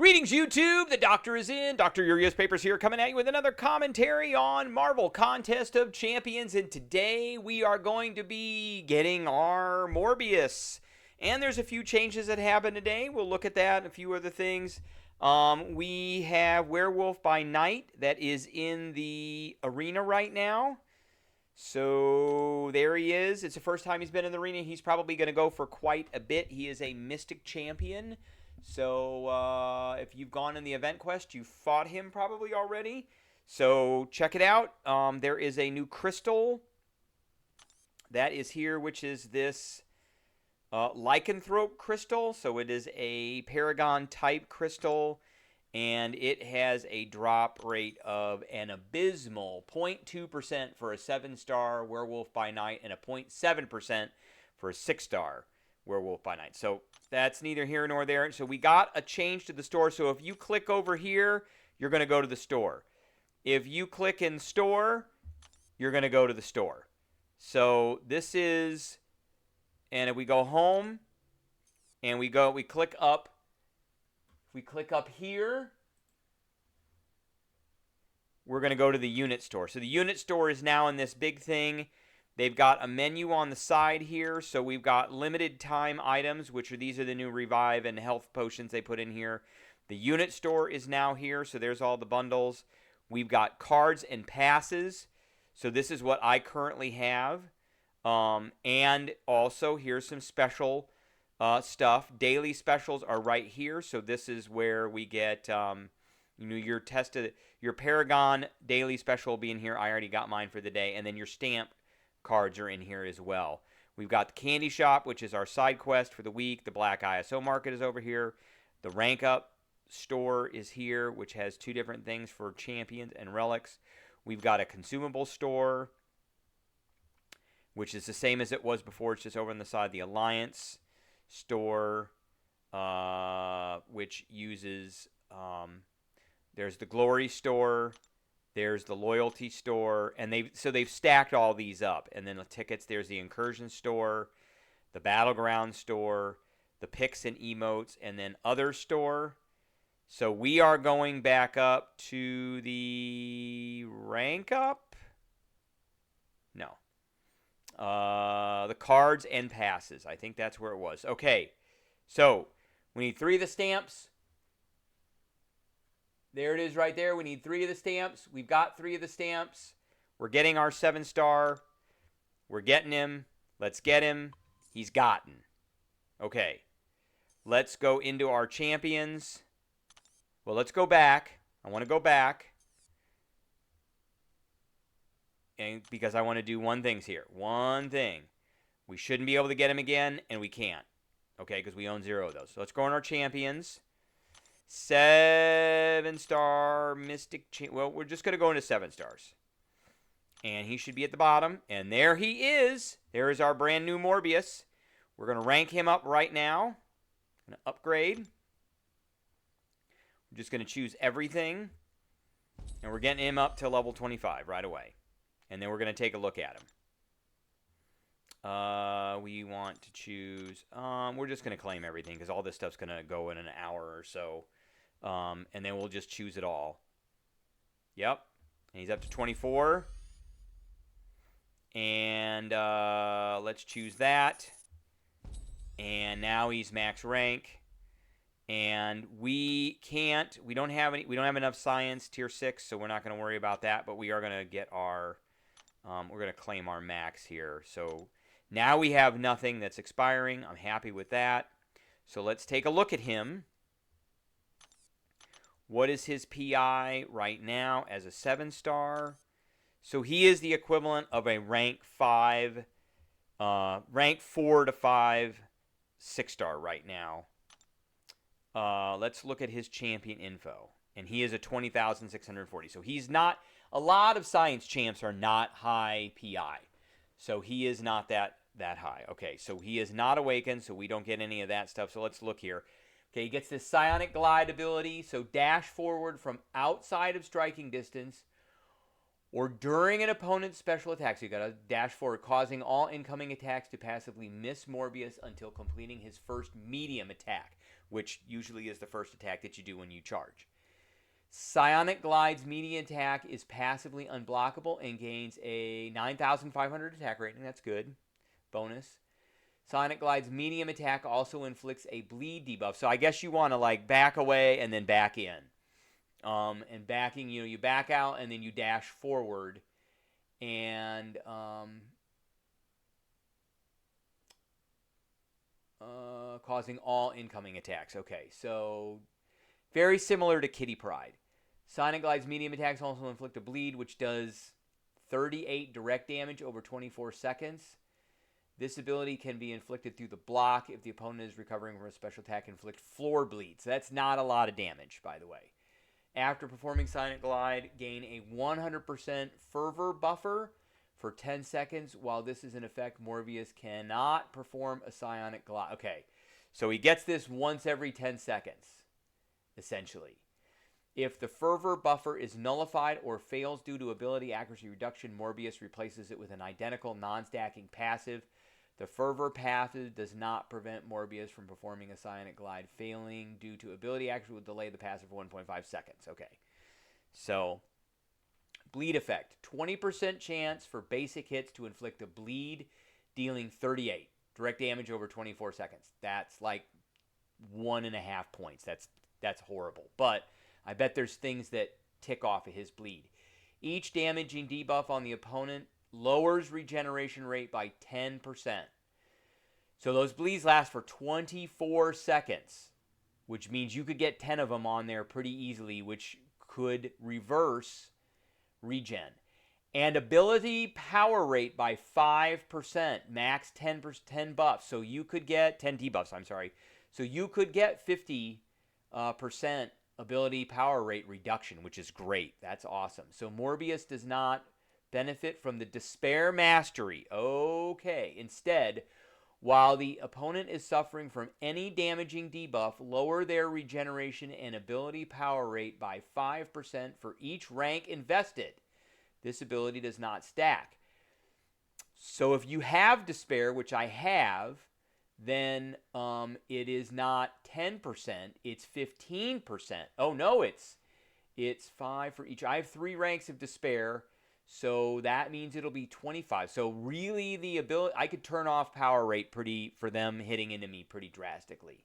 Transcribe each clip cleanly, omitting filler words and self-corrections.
Greetings, YouTube. The doctor is in. Dr. Urias Papers here, coming at you with another commentary on Marvel Contest of Champions. And today we are going to be getting our Morbius. And there's a few changes that happened today. We'll look at that and a few other things. We have Werewolf by Night that is in the arena right now. So there he is. It's the first time he's been in the arena. He's probably going to go for quite a bit. He is a Mystic Champion. So if you've gone in the event quest, you fought him probably already. So check it out. There is a new crystal that is here, which is this lycanthrope crystal. So it is a Paragon type crystal, and it has a drop rate of an abysmal 0.2% for a 7-star Werewolf by Night and a 0.7% for a 6-star Werewolf by Night. So that's neither here nor there. So we got a change to the store. So if you click over here, you're going to go to the store. If you click in store, you're going to go to the store. So this is, and if we go home and we click up. If we click up here, we're going to go to the unit store. So the unit store is now in this big thing. They've got a menu on the side here, so we've got limited time items, which are these are the new revive and health potions they put in here. The unit store is now here, so there's all the bundles. We've got cards and passes, so this is what I currently have. And also here's some special stuff. Daily specials are right here, so this is where we get your Paragon daily special will be in here. I already got mine for the day, and then your stamp cards are in here as well. We've got the candy shop, which is our side quest for the week. The Black ISO market is over here. The rank up store is here, which has two different things for champions and relics. We've got a consumable store, which is the same as it was before. It's just over on the side. The Alliance store, which uses there's the Glory store. There's the Loyalty store, and they've stacked all these up. And then the tickets, there's the Incursion store, the Battleground store, the Picks and Emotes, and then Other store. So we are going back up to the rank up? No. The cards and passes. I think that's where it was. Okay, so we need 3 of the stamps. There it is right there. We need 3 of the stamps. We've got 3 of the stamps. We're getting our 7-star. We're getting him. Let's get him. He's gotten. Okay. Let's go into our champions. Well, let's go back. I want to go back. And because I want to do one thing here. One thing. We shouldn't be able to get him again, and we can't. Okay, because we own 0 of those. So let's go in our champions. 7-star Mystic. Well, we're just going to go into 7 stars. And he should be at the bottom. And there he is. There is our brand new Morbius. We're going to rank him up right now. Going to upgrade. We're just going to choose everything. And we're getting him up to level 25 right away. And then we're going to take a look at him. We want to choose. We're just going to claim everything because all this stuff's going to go in an hour or so. And then we'll just choose it all. Yep. And he's up to 24. And let's choose that. And now he's max rank. And we don't have enough science tier 6, so we're not going to worry about that, but we are going to get our we're going to claim our max here. So now we have nothing that's expiring. I'm happy with that. So let's take a look at him. What is his PI right now as a 7-star? So he is the equivalent of a rank 4 to 5 6-star right now. Let's look at his champion info. And he is a 20,640. So he's not, a lot of science champs are not high PI. So he is not that high. Okay, so he is not awakened, so we don't get any of that stuff. So let's look here. Okay, he gets this psionic glide ability, so dash forward from outside of striking distance or during an opponent's special attack. So you got to dash forward, causing all incoming attacks to passively miss Morbius until completing his first medium attack. which usually is the first attack that you do when you charge. Psionic Glide's medium attack is passively unblockable and gains a 9,500 attack rating. That's good. Bonus. Psionic Glide's medium attack also inflicts a bleed debuff. So I guess you want to like back away and then back in. And backing, you back out and then you dash forward. And causing all incoming attacks. Okay, so very similar to Kitty Pryde. Psionic Glide's medium attacks also inflict a bleed, which does 38 direct damage over 24 seconds. This ability can be inflicted through the block if the opponent is recovering from a special attack. Inflict floor bleed. So that's not a lot of damage, by the way. After performing Psionic Glide, gain a 100% fervor buffer for 10 seconds. While this is in effect, Morbius cannot perform a Psionic Glide. Okay, so he gets this once every 10 seconds, essentially. If the fervor buffer is nullified or fails due to ability accuracy reduction, Morbius replaces it with an identical non-stacking passive. The fervor passive does not prevent Morbius from performing a Psionic Glide. Failing due to ability accuracy will delay the passive for 1.5 seconds. Okay, so bleed effect. 20% chance for basic hits to inflict a bleed, dealing 38 direct damage over 24 seconds. That's like 1.5 points. That's horrible. But I bet there's things that tick off of his bleed. Each damaging debuff on the opponent lowers regeneration rate by 10%. So those bleeds last for 24 seconds, which means you could get 10 of them on there pretty easily, which could reverse regen. And ability power rate by 5%, max 10 buffs. So you could get 10 debuffs, I'm sorry. So you could get 50% ability power rate reduction, which is great. That's awesome. So Morbius does not benefit from the Despair Mastery. Okay. Instead, while the opponent is suffering from any damaging debuff, lower their regeneration and ability power rate by 5% for each rank invested. This ability does not stack. So if you have Despair, which I have, then it is not 10%, it's 15%. Oh no, it's 5 for each. I have 3 ranks of Despair, so that means it'll be 25. So really the ability, I could turn off power rate for them hitting into me pretty drastically.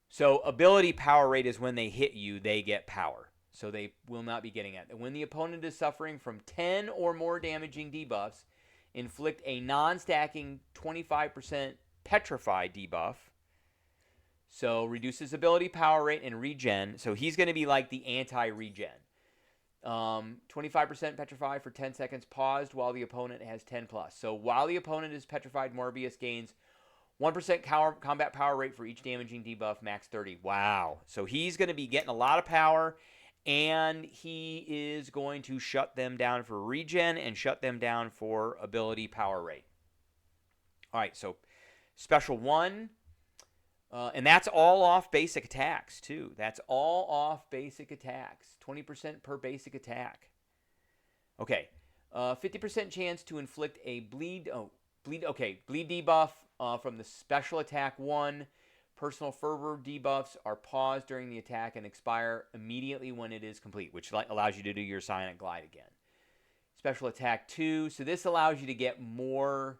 So ability power rate is when they hit you, they get power. So they will not be getting it. And when the opponent is suffering from 10 or more damaging debuffs, inflict a non-stacking 25% Petrify debuff. So reduces ability power rate and regen. So he's going to be like the anti-regen. 25% Petrify for 10 seconds paused while the opponent has 10 plus. So while the opponent is petrified, Morbius gains 1% combat power rate for each damaging debuff, max 30. Wow. So he's going to be getting a lot of power, and he is going to shut them down for regen and shut them down for ability power rate. All right, so Special 1, and that's all off basic attacks, too. That's all off basic attacks. 20% per basic attack. Okay, 50% chance to inflict a bleed debuff from the Special Attack 1. Personal Fervor debuffs are paused during the attack and expire immediately when it is complete, which allows you to do your Psionic Glide again. Special Attack 2, so this allows you to get more.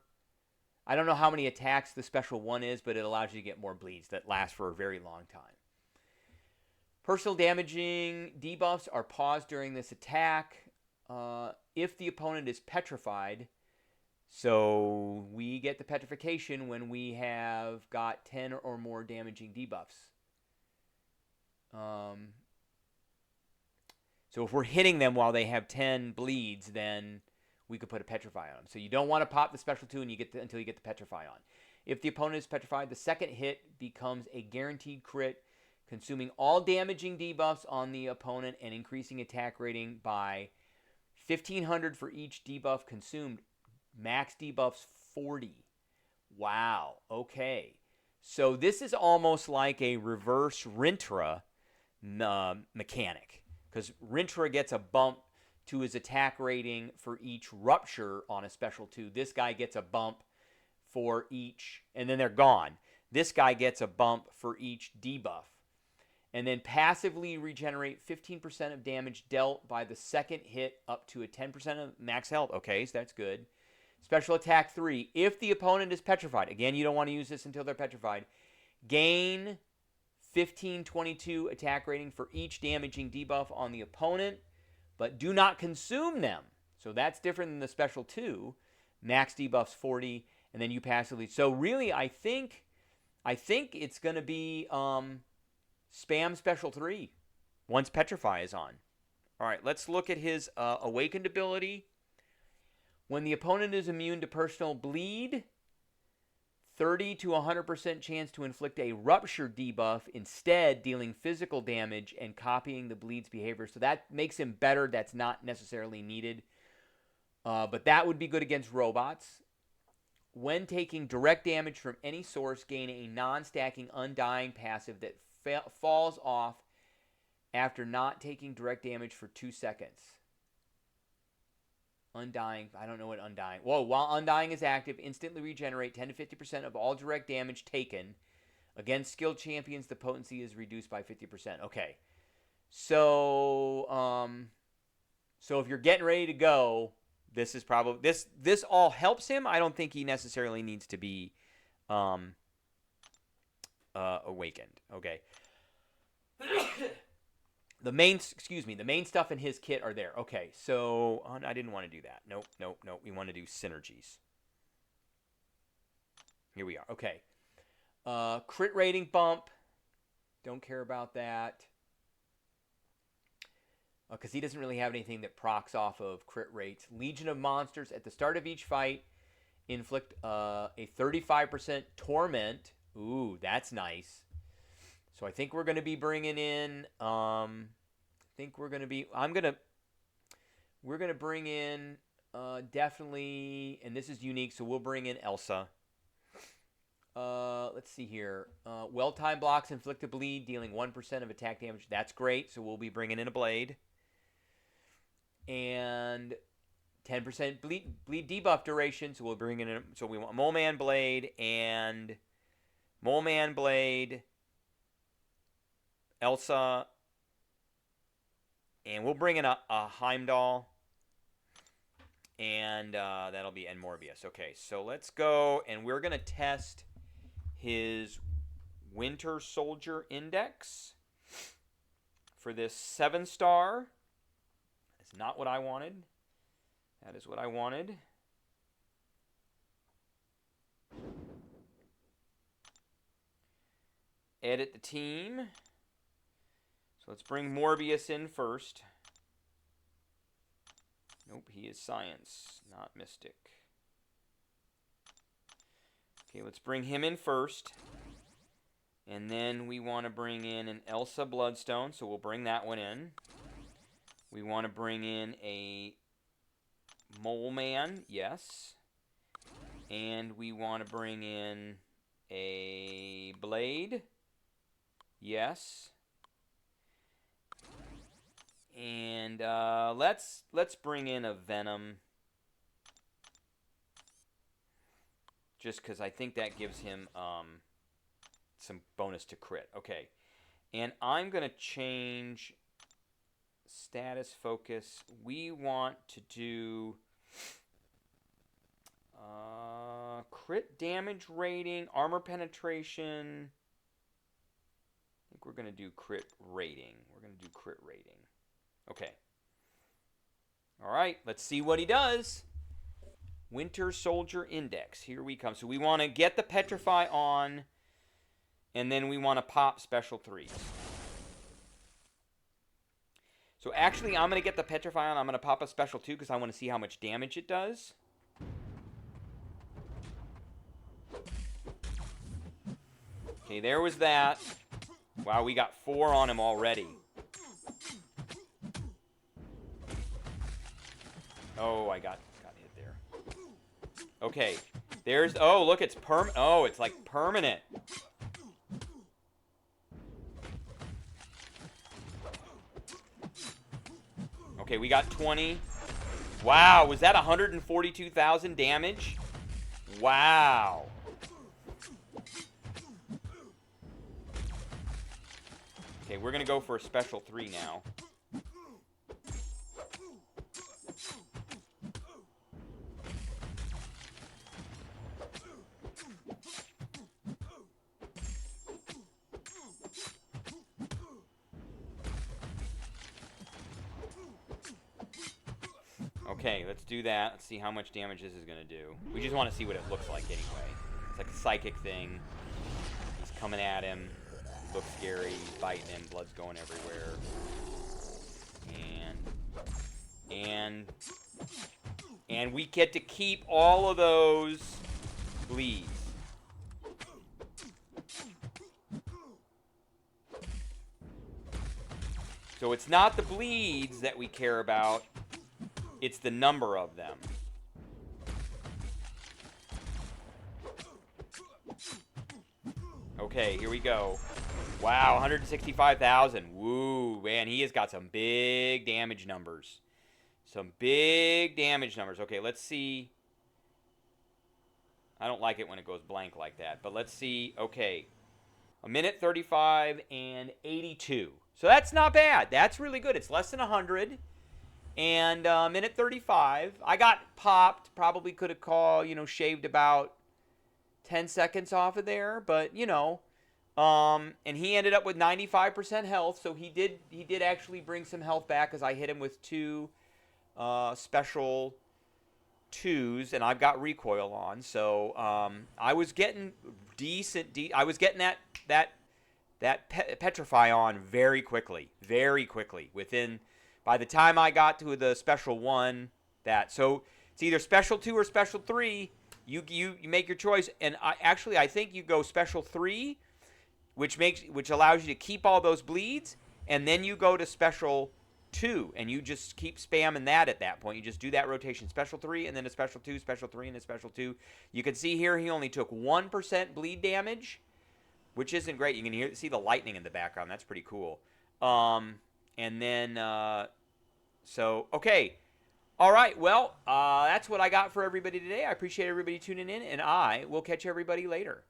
I don't know how many attacks the Special 1 is, but it allows you to get more bleeds that last for a very long time. Personal damaging debuffs are paused during this attack if the opponent is petrified. So we get the petrification when we have got 10 or more damaging debuffs. So if we're hitting them while they have 10 bleeds, then we could put a Petrify on them. So you don't want to pop the Special 2 until you get the Petrify on. If the opponent is petrified, the second hit becomes a guaranteed crit, consuming all damaging debuffs on the opponent and increasing attack rating by 1,500 for each debuff consumed. Max debuffs 40. Wow. Okay. So this is almost like a reverse Rintra mechanic, because Rintra gets a bump to his attack rating for each rupture on a Special 2. This guy gets a bump for each, and then they're gone. this guy gets a bump for each debuff. And then passively regenerate 15% of damage dealt by the second hit up to a 10% of max health. Okay, so that's good. Special attack 3. If the opponent is petrified, again, you don't want to use this until they're petrified, gain 15/22 attack rating for each damaging debuff on the opponent, but do not consume them. So that's different than the special 2. Max debuffs 40, and then you passively. So really, I think it's going to be spam special 3 once Petrify is on. All right, let's look at his awakened ability. When the opponent is immune to personal bleed, 30 to 100% chance to inflict a rupture debuff, instead dealing physical damage and copying the bleed's behavior. So that makes him better. That's not necessarily needed. But that would be good against robots. When taking direct damage from any source, gain a non-stacking Undying passive that falls off after not taking direct damage for 2 seconds. Undying, I don't know what Undying. Whoa, while Undying is active, instantly regenerate 10 to 50% of all direct damage taken. Against skilled champions, the potency is reduced by 50%. Okay. So, so if you're getting ready to go, this is probably this all helps him. I don't think he necessarily needs to be awakened. Okay. The main stuff in his kit are there. Okay, so I didn't want to do that. Nope. We want to do synergies. Here we are. Okay. Crit rating bump. Don't care about that. Because he doesn't really have anything that procs off of crit rates. Legion of Monsters. At the start of each fight, inflict a 35% torment. Ooh, that's nice. So I think we're going to be bringing in, we're going to bring in definitely, and this is unique, so we'll bring in Elsa. Let's see here. Well-timed blocks inflict a bleed, dealing 1% of attack damage. That's great, so we'll be bringing in a blade. And 10% bleed debuff duration, so we'll bring in, so we want Mole Man Blade and Mole Man Blade, Elsa, and we'll bring in a Heimdall, and that'll be Morbius. Okay, so let's go, and we're going to test his Winter Soldier Index for this 7-star. That's not what I wanted. That is what I wanted. Edit the team. So let's bring Morbius in first. Nope, he is science, not mystic. Okay, let's bring him in first. And then we want to bring in an Elsa Bloodstone, so we'll bring that one in. We want to bring in a Mole Man, yes. And we want to bring in a Blade, yes. And let's bring in a Venom, just because I think that gives him some bonus to crit. Okay, and I'm gonna change status focus. We want to do crit damage rating, armor penetration. I think we're gonna do crit rating. Okay. All right, let's see what he does. Winter Soldier Index. Here we come. So we want to get the Petrify on, and then we want to pop special 3s. So actually, I'm going to get the Petrify on. I'm going to pop a special 2 because I want to see how much damage it does. Okay, there was that. Wow, we got 4 on him already. Oh, I got hit there. Okay. There's, oh, look, it's it's like permanent. Okay, we got 20. Wow, was that 142,000 damage? Wow. we're going to go for a special 3 now. Okay, let's do that. Let's see how much damage this is going to do. We just want to see what it looks like anyway. It's like a psychic thing. He's coming at him. Looks scary. He's biting him. Blood's going everywhere. And we get to keep all of those bleeds. So it's not the bleeds that we care about. It's the number of them. Okay, here we go. Wow, 165,000. Woo, man, he has got some big damage numbers. Some big damage numbers. Okay, let's see. I don't like it when it goes blank like that, but let's see. Okay, 1:35 and 82. So that's not bad. That's really good. It's less than 100. And minute 35. I got popped. Probably could have shaved about 10 seconds off of there, but and he ended up with 95% health, so he did actually bring some health back as I hit him with 2 special 2s, and I've got recoil on, so I was getting decent. I was getting that petrify on very quickly. By the time I got to the special 1, so it's either special 2 or special 3. You make your choice, and I think you go special 3, which allows you to keep all those bleeds, and then you go to special 2, and you just keep spamming that at that point. You just do that rotation, special 3, and then a special 2, special 3, and a special 2. You can see here he only took 1% bleed damage, which isn't great. You can see the lightning in the background. That's pretty cool. And then, okay. All right, well, that's what I got for everybody today. I appreciate everybody tuning in, and I will catch everybody later.